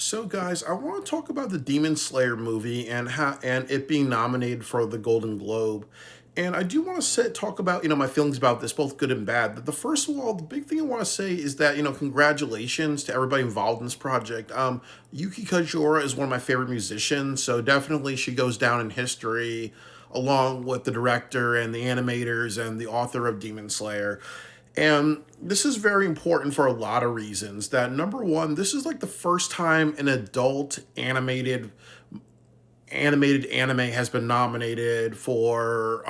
So, guys, I want to talk about the Demon Slayer movie and it being nominated for the Golden Globe. And I do want to talk about my feelings about this, both good and bad. But the first of all, the big thing I want to say is that congratulations to everybody involved in this project. Yuki Kajiura is one of my favorite musicians, so definitely she goes down in history along with the director and the animators and the author of Demon Slayer. And this is very important for a lot of reasons. That number one, this is like the first time an adult animated anime has been nominated for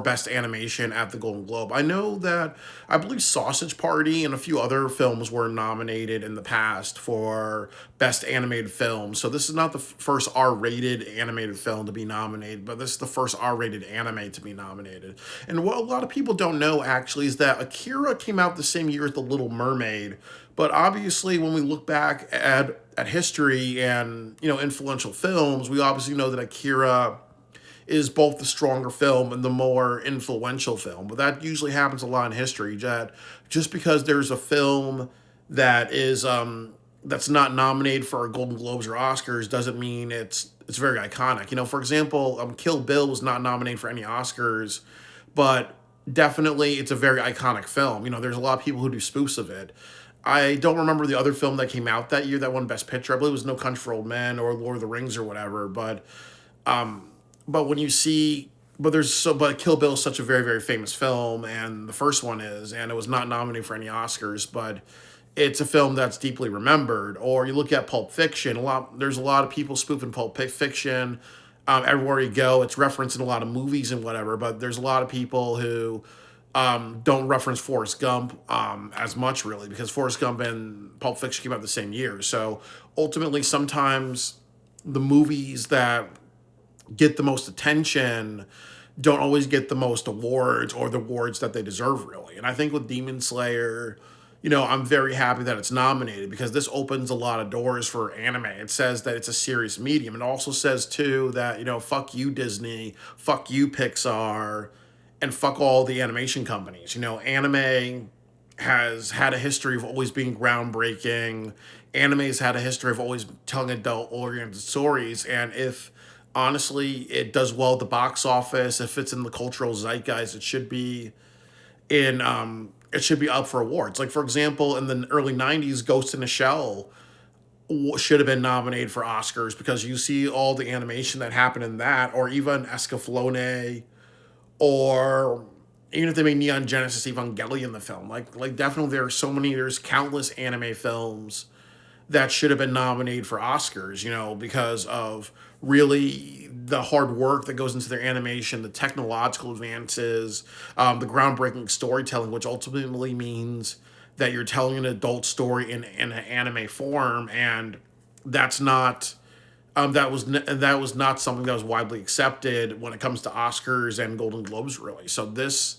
best animation at the Golden Globe. I know that I believe Sausage Party and a few other films were nominated in the past for best animated film. So this is not the first R-rated animated film to be nominated, but this is the first R-rated anime to be nominated. And what a lot of people don't know actually is that Akira came out the same year as The Little Mermaid, but obviously, when we look back at history and influential films, we obviously know that Akira is both the stronger film and the more influential film. But that usually happens a lot in history. That just because there's a film that is that's not nominated for Golden Globes or Oscars doesn't mean it's very iconic. For example, Kill Bill was not nominated for any Oscars, but definitely it's a very iconic film. There's a lot of people who do spoofs of it. I don't remember the other film that came out that year that won Best Picture. I believe it was No Country for Old Men or Lord of the Rings or whatever. But when you see, but Kill Bill is such a very very famous film, and the first one is, and it was not nominated for any Oscars, but it's a film that's deeply remembered. Or you look at Pulp Fiction. There's a lot of people spoofing Pulp Fiction. Everywhere you go, it's referenced in a lot of movies and whatever. But there's a lot of people who don't reference Forrest Gump as much, really, because Forrest Gump and Pulp Fiction came out the same year. So ultimately, sometimes the movies that get the most attention don't always get the most awards or the awards that they deserve, really. And I think with Demon Slayer, I'm very happy that it's nominated because this opens a lot of doors for anime. It says that it's a serious medium. It also says, too, that, fuck you, Disney, fuck you, Pixar, and fuck all the animation companies. Anime has had a history of always being groundbreaking. Anime's had a history of always telling adult-oriented stories, and if honestly it does well at the box office, if it's in the cultural zeitgeist, in it should be up for awards. Like for example, in the early '90s, Ghost in a Shell should have been nominated for Oscars because you see all the animation that happened in that, or even Escaflowne, or even if they made Neon Genesis Evangelion the film, like definitely there's countless anime films that should have been nominated for Oscars, because of really the hard work that goes into their animation, the technological advances, the groundbreaking storytelling, which ultimately means that you're telling an adult story in an anime form, and that's not that was not something that was widely accepted when it comes to Oscars and Golden Globes, really. So this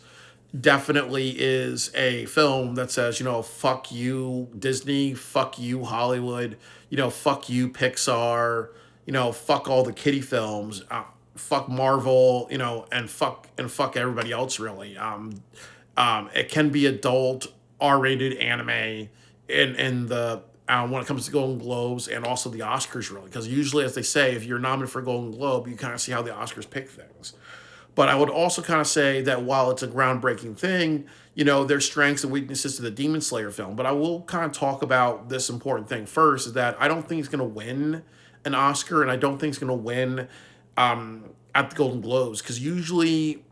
definitely is a film that says, fuck you, Disney, fuck you, Hollywood, fuck you, Pixar, fuck all the kiddie films, fuck Marvel, and fuck everybody else, really. It can be adult, R-rated anime in the when it comes to Golden Globes and also the Oscars, really, because usually, as they say, if you're nominated for a Golden Globe, you kind of see how the Oscars pick things. But I would also kind of say that while it's a groundbreaking thing, there's strengths and weaknesses to the Demon Slayer film. But I will kind of talk about this important thing first, is that I don't think it's going to win an Oscar, and I don't think it's going to win at the Golden Globes, because usually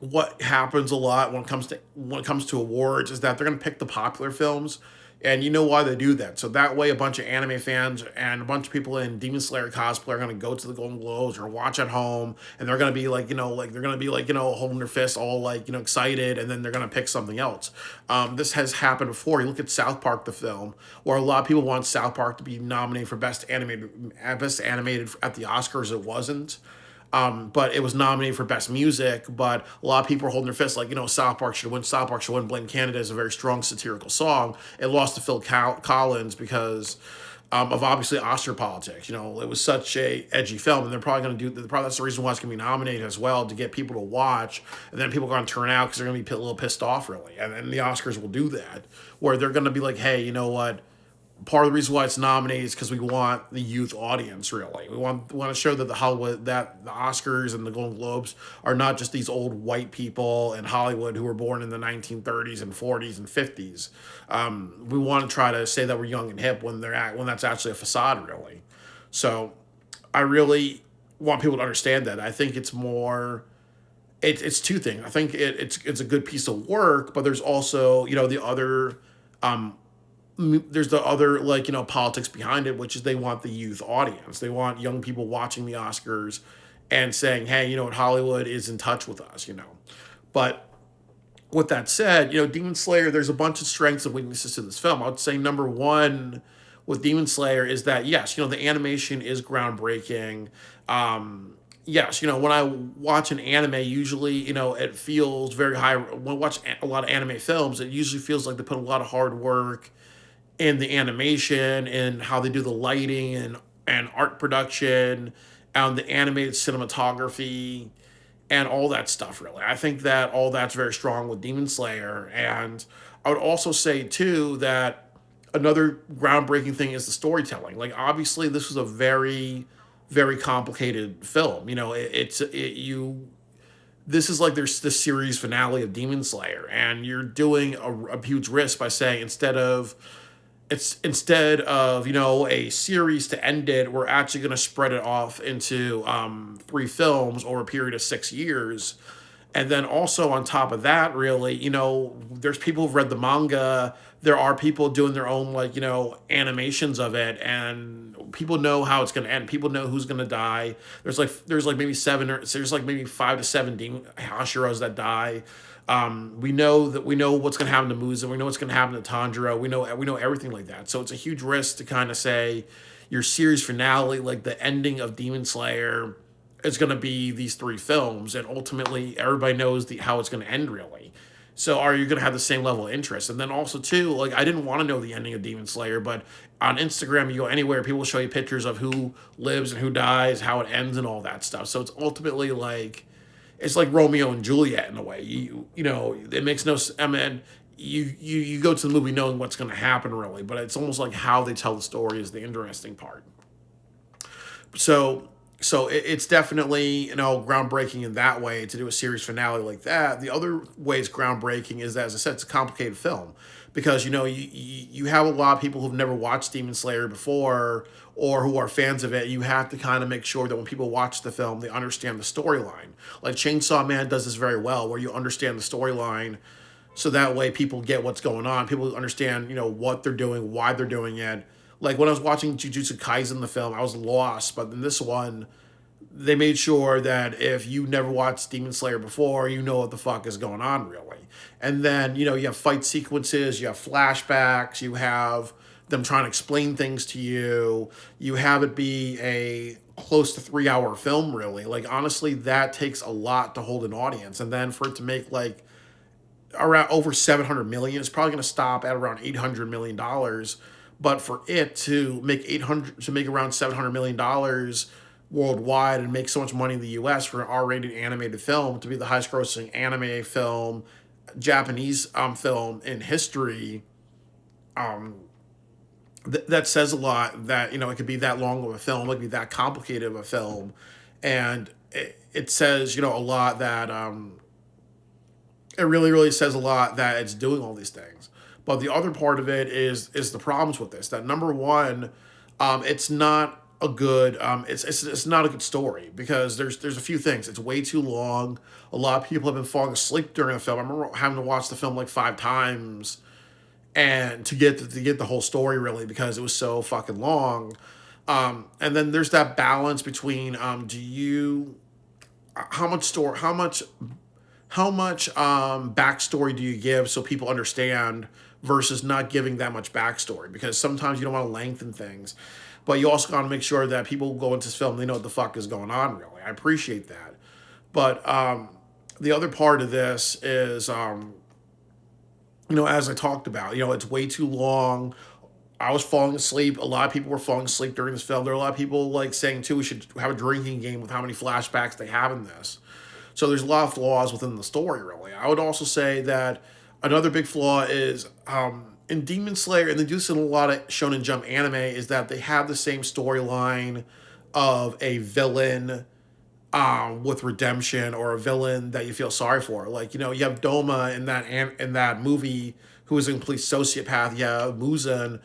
what happens a lot when it comes to awards is that they're going to pick the popular films, and you know why they do that. So that way, a bunch of anime fans and a bunch of people in Demon Slayer cosplay are going to go to the Golden Globes or watch at home, and they're going to be they're going to be holding their fists, all excited, and then they're going to pick something else. This has happened before. You look at South Park, the film, where a lot of people want South Park to be nominated for best animated at the Oscars. It wasn't. But it was nominated for Best Music. But a lot of people are holding their fists, South Park should win. South Park should win. Blame Canada is a very strong satirical song. It lost to Phil Collins because of obviously Oscar politics. It was such a edgy film, and they're probably going to do. Probably that's the reason why it's going to be nominated as well, to get people to watch, and then people are going to turn out because they're going to be a little pissed off, really. And then the Oscars will do that, where they're going to be like, hey, you know what? part of the reason why it's nominated is because we want the youth audience. Really, we want to show that the Oscars and the Golden Globes are not just these old white people in Hollywood who were born in the 1930s and 40s and 50s. We want to try to say that we're young and hip when that's actually a facade, really. So I really want people to understand that. I think it's more. It's two things. I think it's a good piece of work, but there's also there's the other, like, politics behind it, which is they want the youth audience. They want young people watching the Oscars and saying, hey, you know what, Hollywood is in touch with us. But with that said, Demon Slayer, there's a bunch of strengths and weaknesses to this film. I would say number one with Demon Slayer is that, yes, the animation is groundbreaking. Yes, when I watch an anime, usually, it feels very high. When I watch a lot of anime films, it usually feels like they put a lot of hard work in the animation and how they do the lighting and art production and the animated cinematography and all that stuff. Really, I think that all that's very strong with Demon Slayer. And I would also say too that another groundbreaking thing is the storytelling. Like, obviously this was a very, very complicated film. This is like there's the series finale of Demon Slayer, and you're doing a huge risk by saying instead of a series to end it, we're actually going to spread it off into three films over a period of 6 years. And then also on top of that, really, there's people who've read the manga. There are people doing their own, like, animations of it, and people know how it's going to end. People know who's going to die. There's like maybe 5 to 7 demon Hashiras that die. We know what's going to happen to Musa. We know what's going to happen to Tanjiro. We know everything like that. So it's a huge risk to kind of say your series finale, like the ending of Demon Slayer, is going to be these three films, and ultimately everybody knows how it's going to end, really. So are you going to have the same level of interest? And then also too, like, I didn't want to know the ending of Demon Slayer, but on Instagram, you go anywhere, people will show you pictures of who lives and who dies, how it ends, and all that stuff. So it's ultimately like, it's like Romeo and Juliet in a way. It makes no. I mean, you go to the movie knowing what's going to happen, really, but it's almost like how they tell the story is the interesting part. So it's definitely groundbreaking in that way to do a series finale like that. The other way it's groundbreaking is that, as I said, it's a complicated film because you have a lot of people who've never watched Demon Slayer before or who are fans of it. You have to kind of make sure that when people watch the film, they understand the storyline. Like Chainsaw Man does this very well, where you understand the storyline, so that way people get what's going on. People understand what they're doing, why they're doing it. Like when I was watching Jujutsu Kaisen, the film, I was lost, but in this one, they made sure that if you never watched Demon Slayer before, you know what the fuck is going on, really. And then, you have fight sequences, you have flashbacks, you have them trying to explain things to you, you have it be a close to 3 hour film, really. Like, honestly, that takes a lot to hold an audience. And then for it to make like around over 700 million, it's probably going to stop at around $800 million. But for it to make around $700 million worldwide and make so much money in the U.S. for an R-rated animated film, to be the highest grossing anime film, Japanese film in history, that says a lot. That it could be that long of a film, it could be that complicated of a film, and it says a lot that it really, really says a lot that it's doing all these things. But the other part of it is the problems with this. That number one, it's not a good it's not a good story because there's a few things. It's way too long. A lot of people have been falling asleep during the film. I remember having to watch the film like 5 times and to get the whole story, really, because it was so fucking long. And then there's that balance between do you how much story how much backstory do you give so people understand versus not giving that much backstory, because sometimes you don't want to lengthen things, but you also got to make sure that people who go into this film, they know what the fuck is going on, really. I appreciate that. But the other part of this is, as I talked about, it's way too long. I was falling asleep. A lot of people were falling asleep during this film. There are a lot of people like saying too, we should have a drinking game with how many flashbacks they have in this. So there's a lot of flaws within the story, really. I would also say that another big flaw is in Demon Slayer, and they do this in a lot of Shonen Jump anime, is that they have the same storyline of a villain with redemption, or a villain that you feel sorry for. Like, you have Doma in that movie, who is a complete sociopath. Yeah, Muzan.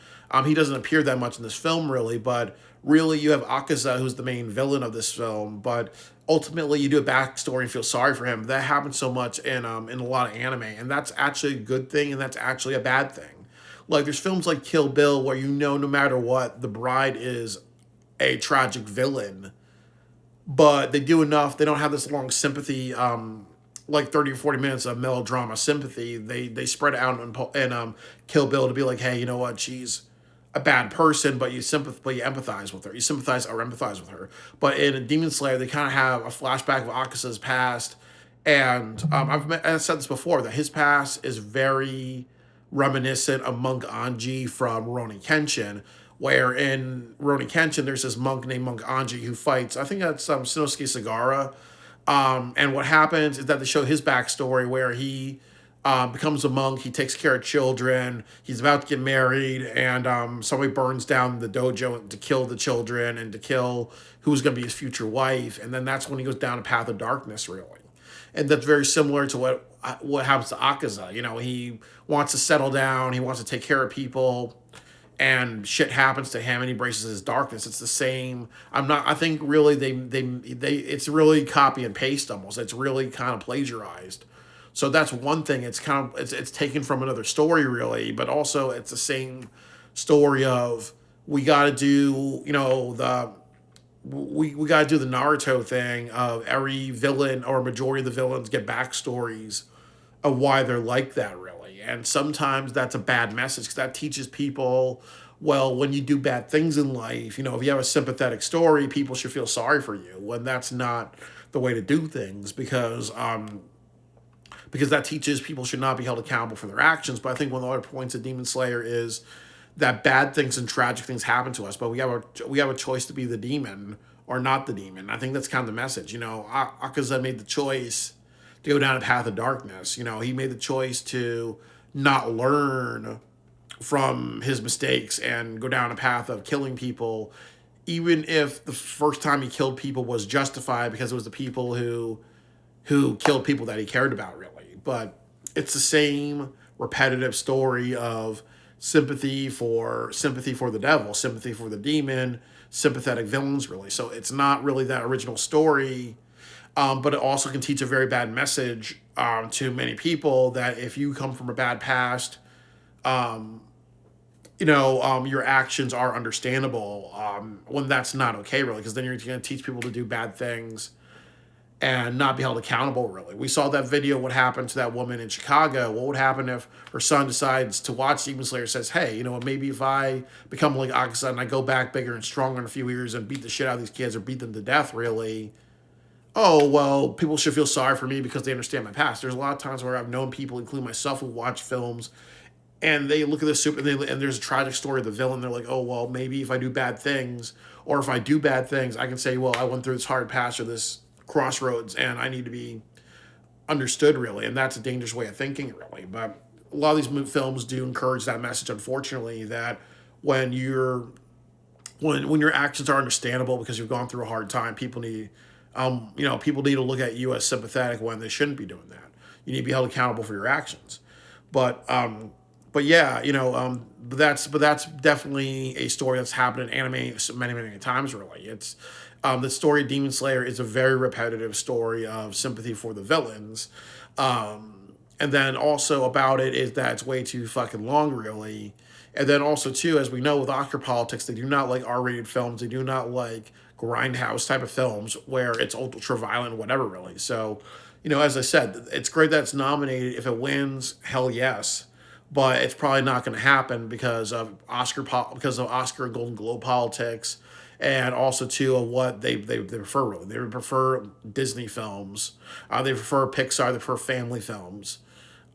He doesn't appear that much in this film, really, but really you have Akaza, who's the main villain of this film. But ultimately, you do a backstory and feel sorry for him. That happens so much in a lot of anime, and that's actually a good thing, and that's actually a bad thing. Like, there's films like Kill Bill where, no matter what, the bride is a tragic villain, but they do enough. They don't have this long sympathy, like 30 or 40 minutes of melodrama sympathy. They spread it out in Kill Bill to be like, hey, you know what? She's a bad person, but but you empathize with her. You sympathize or empathize with her. But in Demon Slayer, they kind of have a flashback of Akasa's past, and I've said this before, that his past is very reminiscent of Monk Anji from Rurouni Kenshin, where in Rurouni Kenshin there's this monk named Monk Anji who fights, I think that's Shinosuke Sagara. And what happens is that they show his backstory, where he becomes a monk. He takes care of children. He's about to get married, and somebody burns down the dojo to kill the children and to kill who's going to be his future wife. And then that's when he goes down a path of darkness, really. And that's very similar to what happens to Akaza. He wants to settle down. He wants to take care of people, and shit happens to him, and he embraces his darkness. It's the same. I think really they it's really copy and paste almost. It's really kind of plagiarized. So that's one thing. It's taken from another story, really, but also it's the same story of, we got to do, we got to do the Naruto thing of every villain, or majority of the villains, get backstories of why they're like that, really. And sometimes that's a bad message, because that teaches people, well, when you do bad things in life, if you have a sympathetic story, people should feel sorry for you, when that's not the way to do things, because that teaches people should not be held accountable for their actions. But I think one of the other points of Demon Slayer is that bad things and tragic things happen to us, but we have a choice to be the demon or not the demon. I think that's kind of the message. Akaza made the choice to go down a path of darkness. He made the choice to not learn from his mistakes and go down a path of killing people, even if the first time he killed people was justified, because it was the people who killed people that he cared about, really. But it's the same repetitive story of sympathy for the devil, sympathy for the demon, sympathetic villains, really. So it's not really that original story, but it also can teach a very bad message to many people, that if you come from a bad past, your actions are understandable, when that's not okay, really, because then you're going to teach people to do bad things and not be held accountable, really. We saw that video, what happened to that woman in Chicago. What would happen if her son decides to watch Demon Slayer, says, hey, maybe if I become like Akaza and I go back bigger and stronger in a few years and beat the shit out of these kids, or beat them to death, really, oh, well, people should feel sorry for me because they understand my past. There's a lot of times where I've known people, including myself, who watch films, and they look at this and there's a tragic story of the villain. They're like, oh, well, maybe if I do bad things, or if I do bad things, I can say, well, I went through this hard patch, or this crossroads, and I need to be understood, really. And that's a dangerous way of thinking, really. But a lot of these films do encourage that message, unfortunately, that when your actions are understandable because you've gone through a hard time, people need people need to look at you as sympathetic, when they shouldn't be doing that. You need to be held accountable for your actions. But yeah, but that's definitely a story that's happened in anime many, many times, really. It's the story of Demon Slayer is a very repetitive story of sympathy for the villains. And then also about it is that it's way too fucking long, really. And then also, too, as we know with Oscar politics, they do not like R-rated films. They do not like grindhouse type of films where it's ultra violent, whatever, really. So, as I said, it's great that it's nominated. If it wins, hell yes. But it's probably not going to happen because of Oscar and Golden Globe politics, and also too of what they prefer, really. They would prefer Disney films. They prefer Pixar. They prefer family films.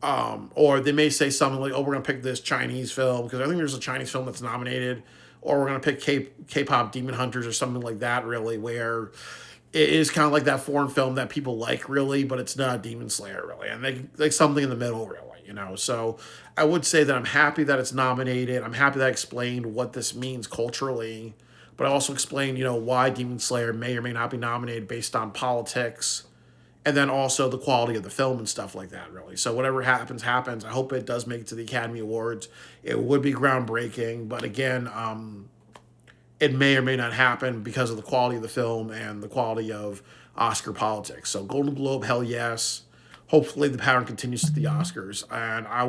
Or they may say something like, oh, we're going to pick this Chinese film, because I think there's a Chinese film that's nominated, or we're going to pick K-pop Demon Hunters or something like that, really, where it is kind of like that foreign film that people like, really, but it's not Demon Slayer, really. And they like something in the middle, really. So I would say that I'm happy that it's nominated. I'm happy that I explained what this means culturally, but I also explained, why Demon Slayer may or may not be nominated based on politics, and then also the quality of the film and stuff like that, really. So whatever happens, happens. I hope it does make it to the Academy Awards. It would be groundbreaking, but again, it may or may not happen because of the quality of the film and the quality of Oscar politics. So Golden Globe, hell yes. Hopefully the pattern continues to the Oscars, and I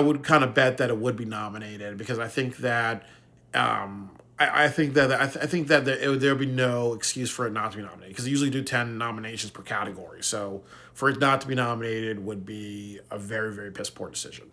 would kind of bet that it would be nominated because I think that I think that there'll be no excuse for it not to be nominated because they usually do 10 nominations per category. So for it not to be nominated would be a very very piss poor decision.